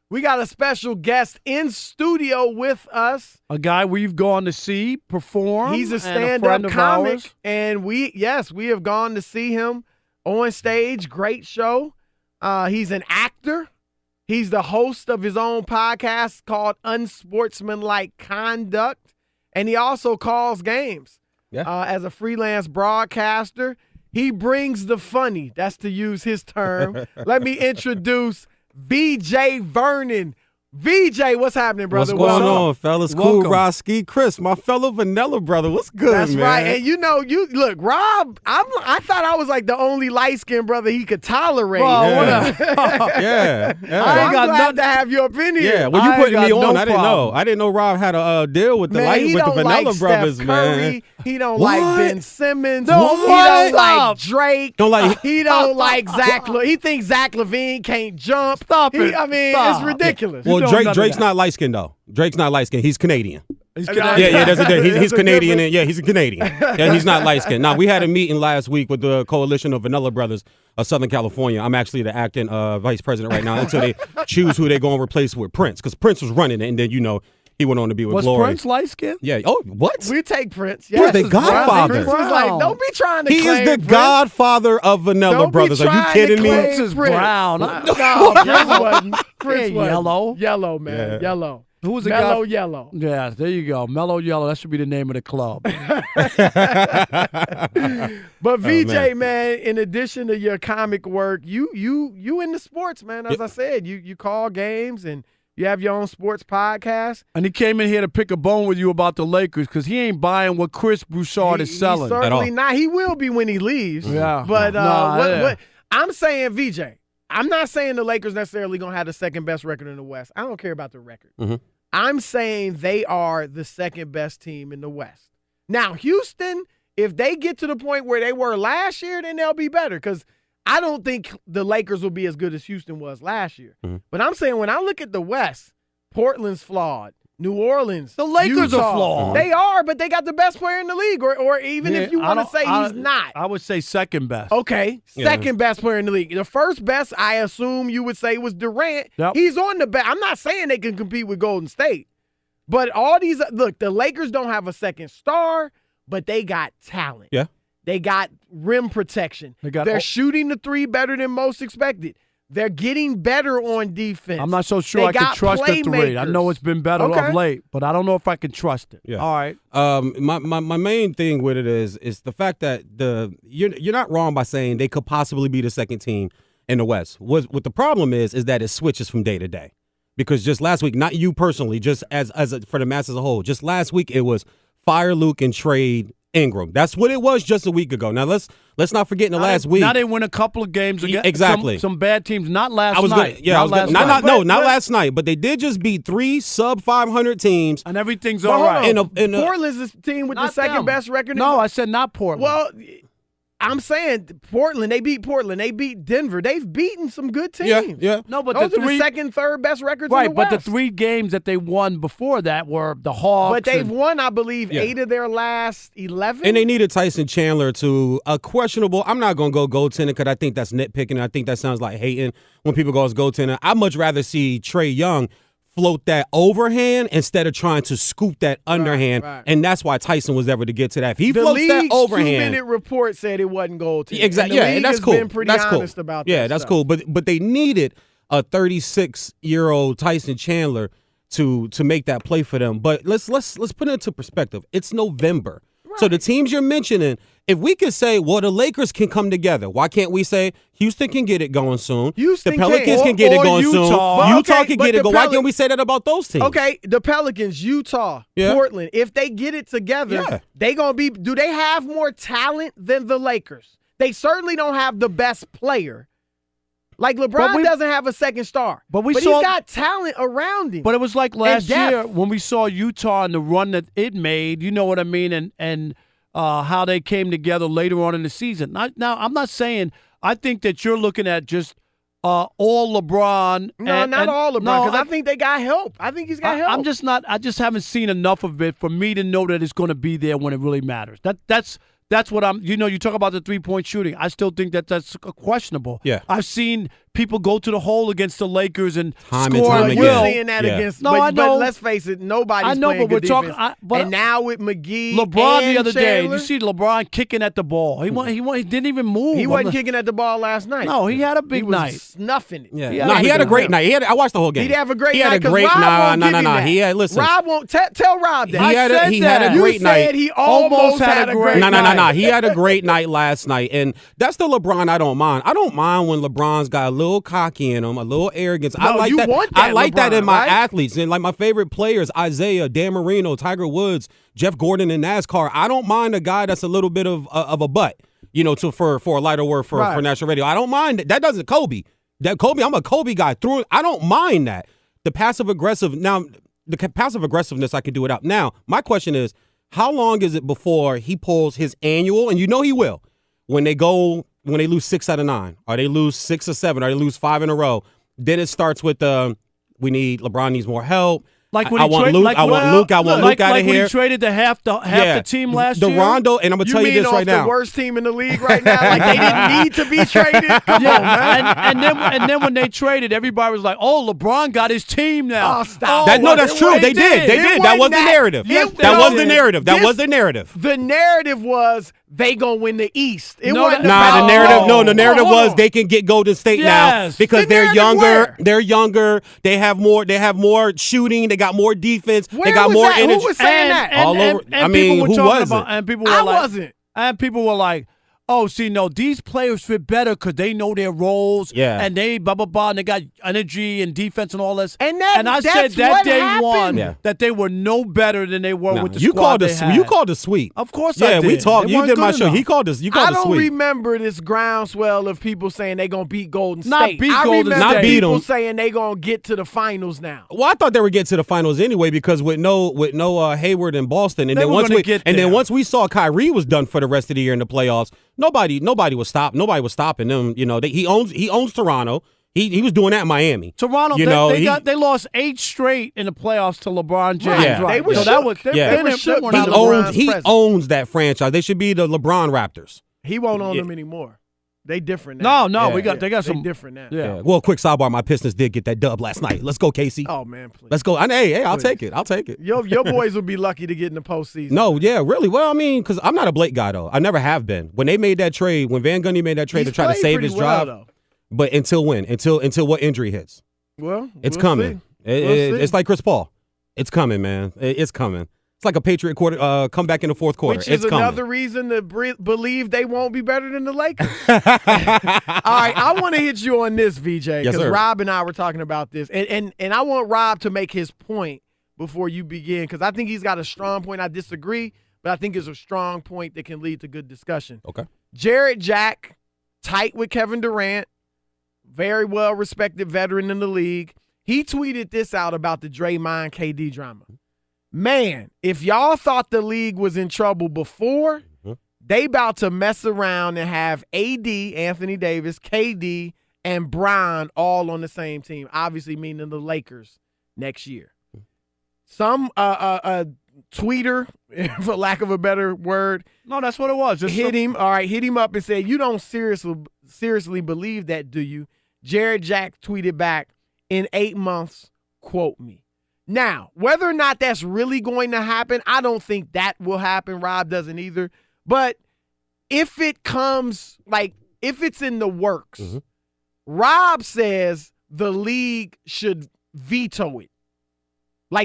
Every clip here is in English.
We got a special guest in studio with us. A guy we've gone to see perform. He's a stand-up comic, and we have gone to see him on stage. Great show. He's an actor. He's the host of his own podcast called Unsportsmanlike Conduct, and he also calls games as a freelance broadcaster. He brings the funny. That's to use his term. Let me introduce VJ Vernon. VJ, what's happening, brother? What's going on, fellas? Cool, Roski, Chris, my fellow Vanilla brother. What's good, That's man? right. And you look, Rob, I thought I was like the only light-skinned brother he could tolerate. Yeah. I'm glad to have your opinion. Yeah, when you putting me on, I didn't know. I didn't know Rob had a deal with the Vanilla brothers, Steph man. Curry. He don't like Ben Simmons. No, he don't like Drake. He don't like Zach. He thinks Zach LaVine can't jump. Stop it. It's ridiculous. Well, Drake's not light-skinned, though. Drake's not light-skinned. He's Canadian. He's Canadian. Yeah, there's a difference. He's Canadian. He's a Canadian. Yeah, he's not light-skinned. Now, we had a meeting last week with the coalition of Vanilla Brothers of Southern California. I'm actually the acting vice president right now until they choose who they're going to replace with Prince, because Prince was running it, and then, he went on to be with Glory. Was Prince light-skinned? Yeah. Oh, what? We take Prince. He's the godfather. Prince was like, don't be trying to He claim is the Prince. godfather of Vanilla Brothers. Are you kidding me? Prince is brown. No, Prince wasn't. Prince wasn't. Yellow. Yellow, man. Yeah. Yellow. Who was the Mellow guy? Yellow. Yeah, there you go. Mellow Yellow. That should be the name of the club. But VJ, man, in addition to your comic work, you in the sports, man. As I said, you call games and you have your own sports podcast. And he came in here to pick a bone with you about the Lakers because he ain't buying what Chris Broussard is selling. He's certainly not. He will be when he leaves. Yeah. But yeah. what I'm saying, VJ, I'm not saying the Lakers necessarily going to have the second best record in the West. I don't care about the record. Mm-hmm. I'm saying they are the second best team in the West. Now, Houston, if they get to the point where they were last year, then they'll be better, because I don't think the Lakers will be as good as Houston was last year. Mm-hmm. But I'm saying when I look at the West, Portland's flawed. New Orleans. The Lakers Utah, are flawed. They are, but they got the best player in the league. Or even if you want to say he's not. I would say second best. Okay, second best player in the league. The first best, I assume you would say, was Durant. Yep. He's on the best. I'm not saying they can compete with Golden State. But all these, look, the Lakers don't have a second star, but they got talent. Yeah. They got rim protection. They're shooting the three better than most expected. They're getting better on defense. I'm not so sure I can trust the three. I know it's been better of late, but I don't know if I can trust it. Yeah. All right. My main thing with it is the fact that you're not wrong by saying they could possibly be the second team in the West. What the problem is that it switches from day to day. Because just last week, not you personally, just for the mass as a whole, just last week it was fire Luke and trade Ingram. That's what it was just a week ago. Now let's not forget in the last week. Now they win a couple of games against exactly some bad teams. Not last night. Not last night, but they did just beat 3 sub 500 teams, and everything's all right. Portland's the team with the second best record. No, I said not Portland. Well, I'm saying Portland. They beat Portland. They beat Denver. They've beaten some good teams. Yeah. No, but those are the second, third best records in the West. Right, but the 3 games that they won before that were the Hawks. But they've won, I believe, 8 of their last 11. And they needed Tyson Chandler to a questionable. I'm not going to go goaltender because I think that's nitpicking. I think that sounds like hating when people go as goaltender. I'd much rather see Trae Young float that overhand instead of trying to scoop that underhand. Right. And that's why Tyson was able to get to that. If he floats that overhand. The 2-minute report said it wasn't goaltending. Exactly. And that's cool. Been pretty honest about that. Yeah, that's cool. But they needed a 36-year-old Tyson Chandler to make that play for them. But let's put it into perspective. It's November. Right. So the teams you're mentioning, if we could say, well, the Lakers can come together, why can't we say Houston can get it going soon? The Pelicans can get it going soon. Utah can get it going. Why can't we say that about those teams? Okay, the Pelicans, Utah, Portland, if they get it together, they going to be – do they have more talent than the Lakers? They certainly don't have the best player. Like LeBron doesn't have a second star, but he's got talent around him. But it was like last year when we saw Utah and the run that it made. You know what I mean, and how they came together later on in the season. Now, I'm not saying I think that you're looking at just all LeBron. Not all LeBron, because I think they got help. I think he's got help. I'm just not. I just haven't seen enough of it for me to know that it's going to be there when it really matters. That's what I'm. You talk about the 3-point shooting. I still think that's questionable. Yeah. I've seen people go to the hole against the Lakers and Time and score time at again. will. We're seeing that against. No, but, I know. But let's face it, nobody's I know, playing but we're good talking. defense. But and now with McGee, LeBron and the other day, Chandler, you see LeBron kicking at the ball. He didn't even move. he wasn't kicking at the ball last night. No, he had a he big was night. snuffing it. Yeah. He No, he had a good great night. night. I watched the whole game. He'd have a great He had night. a great Rob won't give him that. He had listen. Rob won't tell Rob that. He had a you great said night. he almost had a great No. night. He had a great night last night, and that's the LeBron I don't mind. I don't mind when LeBron's got a little cocky in him, a little arrogance. I No, like you that. want I that like that LeBron, in my right? athletes, and like my favorite players: Isaiah, Dan Marino, Tiger Woods, Jeff Gordon in NASCAR. I don't mind a guy that's a little bit of a butt, for a lighter word for national radio. I don't mind that. That doesn't Kobe. I'm a Kobe guy through. I don't mind that. The passive aggressiveness, I can do without. Now, my question is, how long is it before he pulls his annual? And he will. When they lose 6 out of 9, or they lose 6 or 7, or they lose 5 in a row, then it starts with LeBron needs more help. Like when I want Luke out of here. When he traded the half the team last year. Rondo, and I'm gonna tell you this right now. The worst team in the league right now. Like they didn't need to be traded. Come on, man. And then when they traded, everybody was like, "Oh, LeBron got his team now." Oh, stop. That's true. They did. That was the narrative. That was the narrative. The narrative was they gonna win the East. The narrative was they can get Golden State now because they're younger. They're younger. They have more shooting. They got more defense. They got more energy. Who was saying that? All over. And who was it? And people were I like, wasn't. And people were like, "Oh, see, no, these players fit better because they know their roles, and they blah blah blah, and they got energy and defense and all this." And I said that's that what day happened. one that they were no better than they were with the you squad called they had. You called it sweet. Of course, I did. Yeah, we talked. They You weren't did my good show. enough. You called it sweet. I don't remember this groundswell of people saying they gonna beat Golden Not State. beat I Golden remember State. people Not beat 'em. saying they gonna get to the finals now. Well, I thought they would get to the finals anyway because with no Hayward in Boston, and They then were gonna get there. then once we saw Kyrie was done for the rest of the year in the playoffs, nobody was stopping. Nobody was stopping them. He owns Toronto. He was doing that in Miami. Toronto, they lost 8 straight in the playoffs to LeBron James. Right. Yeah. They were So shook. that was They were shook when He LeBron's owns presence. owns that franchise. They should be the LeBron Raptors. He won't own them anymore. They different now. No, Yeah, they got They some different now. Yeah. Well, quick sidebar. My Pistons did get that dub last night. Let's go, Casey. Oh man, please. Let's go. Hey, I'll Please. take it. I'll take it. Your boys would be lucky to get in the postseason. No, yeah, really. Well, I mean, because I'm not a Blake guy, though. I never have been. When they made that trade, when Van Gundy made that trade He's to try to played save pretty his well, job. though. But until when? Until what injury hits? Well, It's we'll coming. see. We'll see. It's like Chris Paul. It's coming, man. It's coming. It's like a Patriot come back in the fourth quarter. Which is it's coming. another reason to believe they won't be better than the Lakers. All right, I want to hit you on this, VJ, Yes, because sir. Rob and I were talking about this, and I want Rob to make his point before you begin, because I think he's got a strong point. I disagree, but I think it's a strong point that can lead to good discussion. Okay. Jarrett Jack, tight with Kevin Durant, very well-respected veteran in the league. He tweeted this out about the Draymond KD drama. Man, if y'all thought the league was in trouble before, they about to mess around and have AD, Anthony Davis, KD, and Bron all on the same team, obviously meaning the Lakers next year. Some tweeter, for lack of a better word, No, that's what it was. Just hit him up and said, "You don't seriously believe that, do you?" Jarrett Jack tweeted back, "In 8 months, quote me." Now, whether or not that's really going to happen, I don't think that will happen. Rob doesn't either. But if it comes, if it's in the works, Rob says the league should veto it.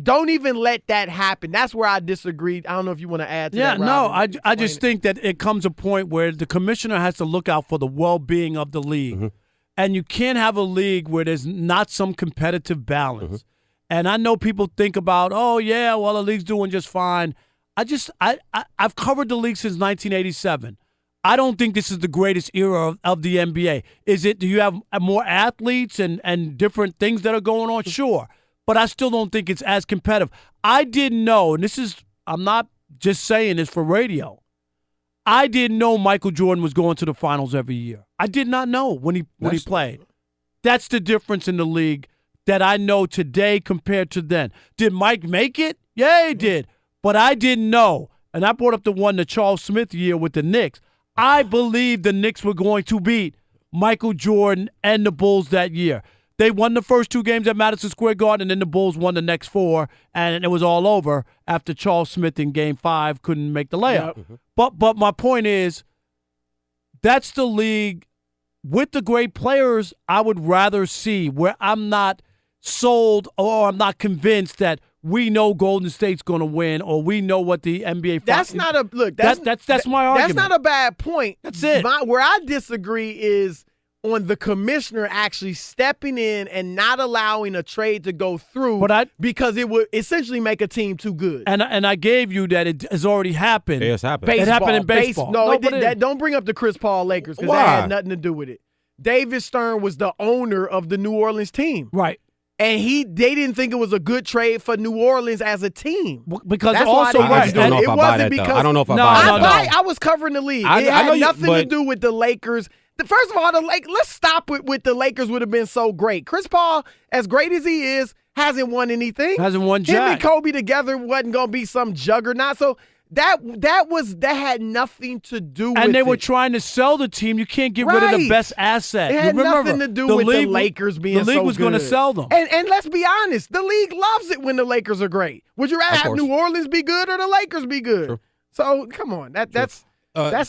Don't even let that happen. That's where I disagreed. I don't know if you want to add to that, Rob. No, I just think that it comes a point where the commissioner has to look out for the well-being of the league. And you can't have a league where there's not some competitive balance. And I know people think about, oh, yeah, well, the league's doing just fine. I've covered the league since 1987. I don't think this is the greatest era of the NBA. Do you have more athletes and different things that are going on? Sure. But I still don't think it's as competitive. I didn't know, and I'm not just saying this for radio. I didn't know Michael Jordan was going to the finals every year. I did not know when he played. That's the difference in the league that I know today compared to then. Did Mike make it? Yeah, he did. But I didn't know. And I brought up the Charles Smith year with the Knicks. I believed the Knicks were going to beat Michael Jordan and the Bulls that year. They won the first 2 games at Madison Square Garden, and then the Bulls won the next 4, and it was all over after Charles Smith in Game 5 couldn't make the layup. Yep. But my point is, that's the league with the great players I would rather see, where I'm not sold or I'm not convinced that we know Golden State's going to win or we know what the NBA. That's not a look. That's my argument. That's not a bad point. That's it. Where I disagree is on the commissioner actually stepping in and not allowing a trade to go through, because it would essentially make a team too good. And I gave you that it has already happened. It's happened. Baseball, it happened in baseball. Don't bring up the Chris Paul Lakers because that had nothing to do with it. David Stern was the owner of the New Orleans team. Right. And they didn't think it was a good trade for New Orleans as a team. Because that's also, why I just don't know if I buy that, though. I don't know if I buy that. I was covering the league. It had nothing to do with the Lakers. First of all, let's stop with the Lakers would have been so great. Chris Paul, as great as he is, hasn't won anything. Hasn't won jack. Him and Kobe together wasn't going to be some juggernaut. So that had nothing to do with it. And they were trying to sell the team. You can't get rid of the best asset. It had nothing to do with the Lakers being so good. The league was going to sell them. And let's be honest, the league loves it when the Lakers are great. Would you rather have New Orleans be good or the Lakers be good? True. So, come on. That's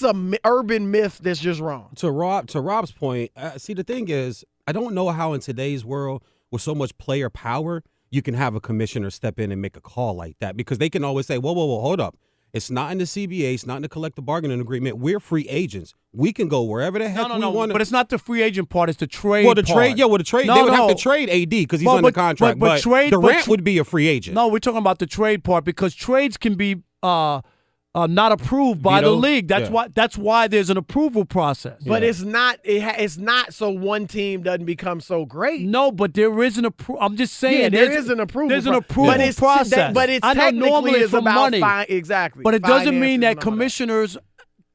an urban myth that's just wrong. To Rob's point, see, the thing is, I don't know how in today's world with so much player power, you can have a commissioner step in and make a call like that, because they can always say, whoa, hold up. It's not in the CBA. It's not in the collective bargaining agreement. We're free agents. We can go wherever the heck we want. But it's not the free agent part. It's the trade part. They would have to trade AD because he's under contract. But Durant would be a free agent. No, we're talking about the trade part, because trades can be not approved by the league. That's why there's an approval process. But it's not. It's not so one team doesn't become so great. No, but there is an approval. I'm just saying. Yeah, there is an approval. There's an approval process. But it's technically is about money. Exactly. But it doesn't mean that commissioners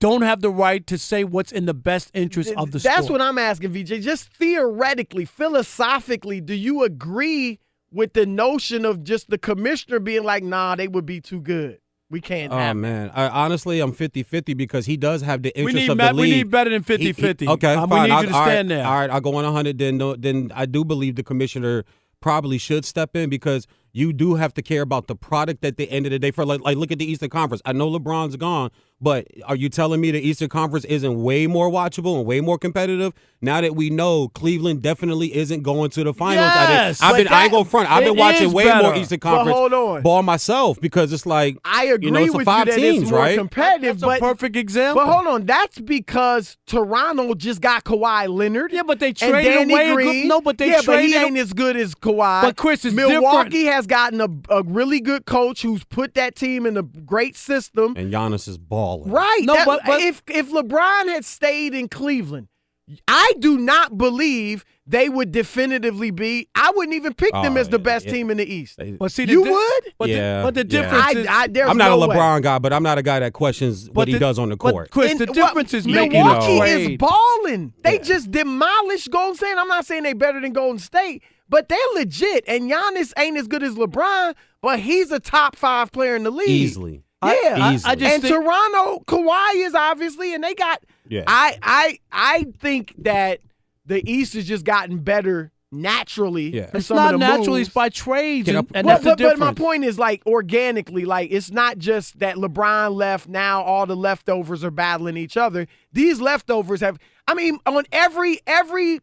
don't have the right to say what's in the best interest of the sport. That's what I'm asking, VJ. Just theoretically, philosophically, do you agree with the notion of just the commissioner being like, nah, they would be too good? We can't have man. Honestly, I'm 50-50 because he does have the interest of the league. We need better than 50-50. Okay, fine. We need you to stand there. All right, I'll go on 100. Then I do believe the commissioner probably should step in, because you do have to care about the product at the end of the day. For like look at the Eastern Conference. I know LeBron's gone, but are you telling me the Eastern Conference isn't way more watchable and way more competitive now that we know Cleveland definitely isn't going to the finals? Yes, I ain't gonna front. I've been watching way more Eastern Conference ball myself, because it's like, I agree it's with 5 you that teams, it's more right? competitive. That's a perfect example. But hold on, that's because Toronto just got Kawhi Leonard. Yeah, but they traded away Green. But he ain't as good as Kawhi. But Chris, is Milwaukee different. has gotten a really good coach who's put that team in a great system. And Giannis is balling. Right. No, but if LeBron had stayed in Cleveland, I do not believe they would definitively be. I wouldn't even pick them as the best team in the East. But see, you would? But the difference is, I'm not a LeBron guy, but I'm not a guy that questions what he does on the court. But Chris, the difference is making Milwaukee a trade. is balling. They just demolished Golden State. I'm not saying they're better than Golden State, but they're legit. And Giannis ain't as good as LeBron, but he's a top 5 player in the league. Easily. Yeah, I just think Toronto, Kawhi is obviously, and they got. Yeah. I think that the East has just gotten better naturally. Yeah. It's not naturally; it's by trades, and that's the difference. But my point is, like, organically, like, it's not just that LeBron left. Now all the leftovers are battling each other. These leftovers have. I mean, on every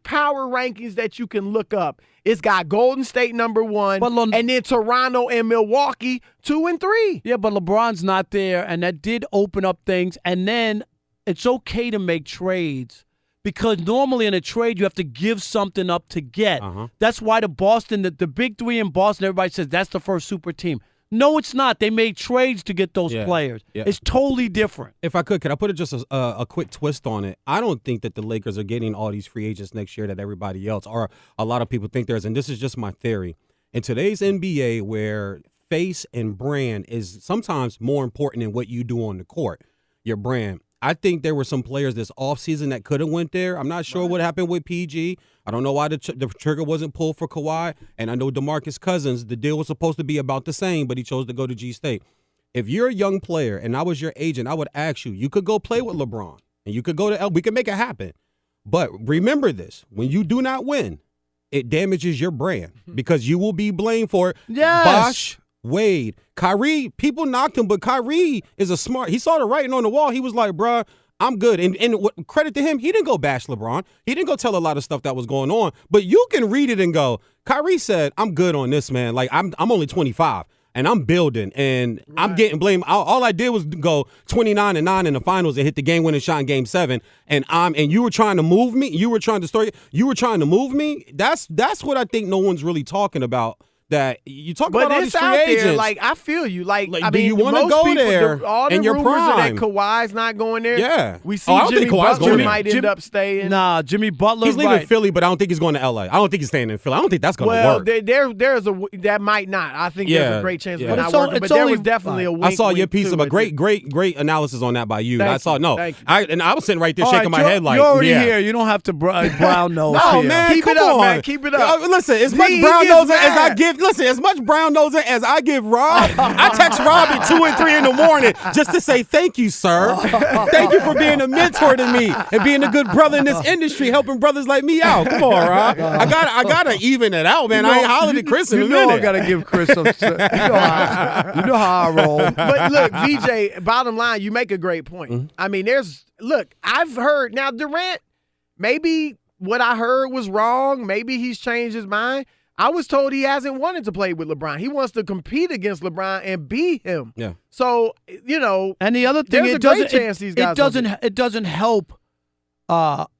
power rankings that you can look up, it's got Golden State number 1, and then Toronto and Milwaukee 2 and 3. Yeah, but LeBron's not there, and that did open up things. And then it's okay to make trades, because normally in a trade you have to give something up to get. That's why the Big Three in Boston, everybody says that's the first super team. No, it's not. They made trades to get those players. Yeah. It's totally different. If I could I put it just a quick twist on it? I don't think that the Lakers are getting all these free agents next year that everybody else, or a lot of people think there is, and this is just my theory. In today's NBA, where face and brand is sometimes more important than what you do on the court, your brand. I think there were some players this offseason that could have went there. I'm not sure what happened with PG. I don't know why the trigger wasn't pulled for Kawhi. And I know DeMarcus Cousins, the deal was supposed to be about the same, but he chose to go to G-State. If you're a young player and I was your agent, I would ask you, you could go play with LeBron and you could go to we could make it happen. But remember this: when you do not win, it damages your brand because you will be blamed for it. Yes. Bosh, Wade, Kyrie. People knocked him, but Kyrie is he saw the writing on the wall. He was like, bruh, I'm good. And credit to him, he didn't go bash LeBron. He didn't go tell a lot of stuff that was going on. But you can read it and go, Kyrie said, I'm good on this, man. Like, I'm only 25. And I'm building, and I'm getting blamed. All I did was go 29-9 in the finals and hit the game-winning shot in Game 7. And you were trying to move me. You were trying to move me. That's what I think no one's really talking about. That you talk about all these free agents. There, like, I feel you. Like I do mean, you want to go there? All the in your rumors are that prime? Kawhi's not going there. Yeah, we see I don't Jimmy think Kawhi's Butler going there. might end up staying. Nah, Jimmy Butler. He's leaving Philly, but I don't think he's going to LA. I don't think he's staying in Philly. I don't think that's going to work. There's that might not. I think there's a great chance of not working. But there was definitely a wink. I saw your piece of a great analysis on that by you. I saw I was sitting right there shaking my head like, you're already here. You don't have to brown nose. No, here. man, keep it up, man. Keep it up. Listen, as much brown nosing as I give. Listen, as much brown nosing as I give Rob, I text Rob at 2 and 3 in the morning just to say thank you, sir. Thank you for being a mentor to me and being a good brother in this industry, helping brothers like me out. Come on, Rob. I gotta even it out, man. I ain't hollered at Chris in a minute. I gotta give Chris some. You know how I roll. But look, VJ. Bottom line, you make a great point. Mm-hmm. I mean, I've heard now Durant. Maybe what I heard was wrong. Maybe he's changed his mind. I was told he hasn't wanted to play with LeBron. He wants to compete against LeBron and beat him. Yeah. So, and the other thing, there's a great chance these guys it doesn't help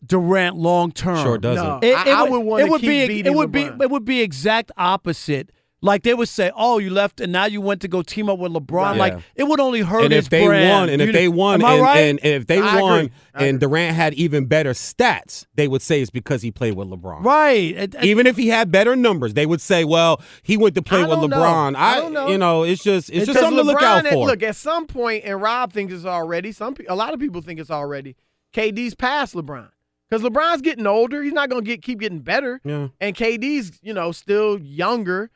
Durant long term. Sure doesn't. No, I would want to keep beating LeBron. It would be exact opposite. Like they would say, "Oh, you left, and now you went to go team up with LeBron." Right. Like it would only hurt and his if they brand. Won, and if they won, and if they won, and Durant had even better stats, they would say it's because he played with LeBron. Right. Even if he had better numbers, they would say, "Well, he went to play with LeBron." I don't know. It's just something to look out for. Look, at some point, and Rob thinks it's already. A lot of people think it's already. KD's past LeBron. Because LeBron's getting older. He's not going to keep getting better. Yeah. And KD's, still younger.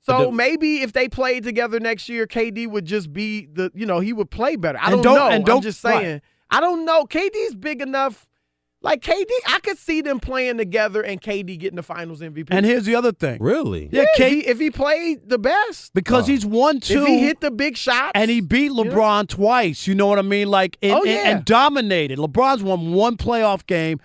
So maybe if they played together next year, KD would just be he would play better. I don't know. I'm just saying. Right. I don't know. KD's big enough. Like KD, I could see them playing together and KD getting the Finals MVP. And here's the other thing. Really? Yeah, if he played the best. Because he's won two. If he hit the big shots. And he beat LeBron twice. You know what I mean? Like, and dominated. LeBron's won one playoff game,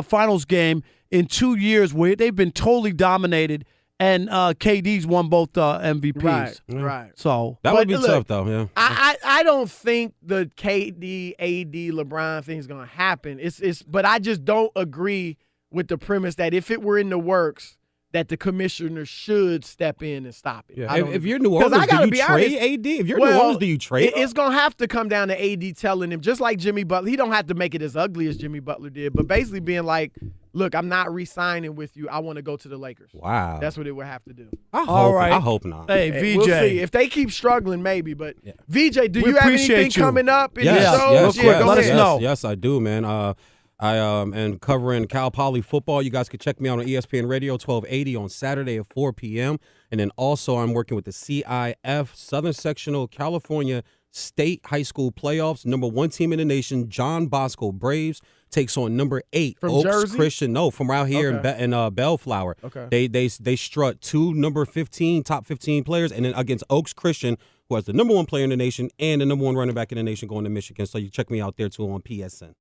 Finals game in 2 years where they've been totally dominated. And KD's won both MVPs. Right. So that would be tough, though. Yeah. I don't think the KD, AD, LeBron thing is going to happen. But I just don't agree with the premise that if it were in the works, that the commissioner should step in and stop it. Yeah. If you're New Orleans, do you trade AD? If you're New Orleans, do you trade? It's going to have to come down to AD telling him, just like Jimmy Butler. He don't have to make it as ugly as Jimmy Butler did, but basically being like, look, I'm not re-signing with you. I want to go to the Lakers. Wow. That's what it would have to do. I hope not. Hey, VJ. We'll see. If they keep struggling, maybe. But, VJ, do you have anything coming up in the show? Let us know. Yes, I do, man. I am covering Cal Poly football. You guys can check me out on ESPN Radio 1280 on Saturday at 4 p.m. And then also I'm working with the CIF Southern Sectional California State High School Playoffs. Number 1 team in the nation, John Bosco Braves, takes on number 8 from Oaks Jersey? Christian. No, from out here in Bellflower. Okay. They strut 2 top 15 players, and then against Oaks Christian, who has the number 1 player in the nation and the number 1 running back in the nation, going to Michigan. So you check me out there too on PSN.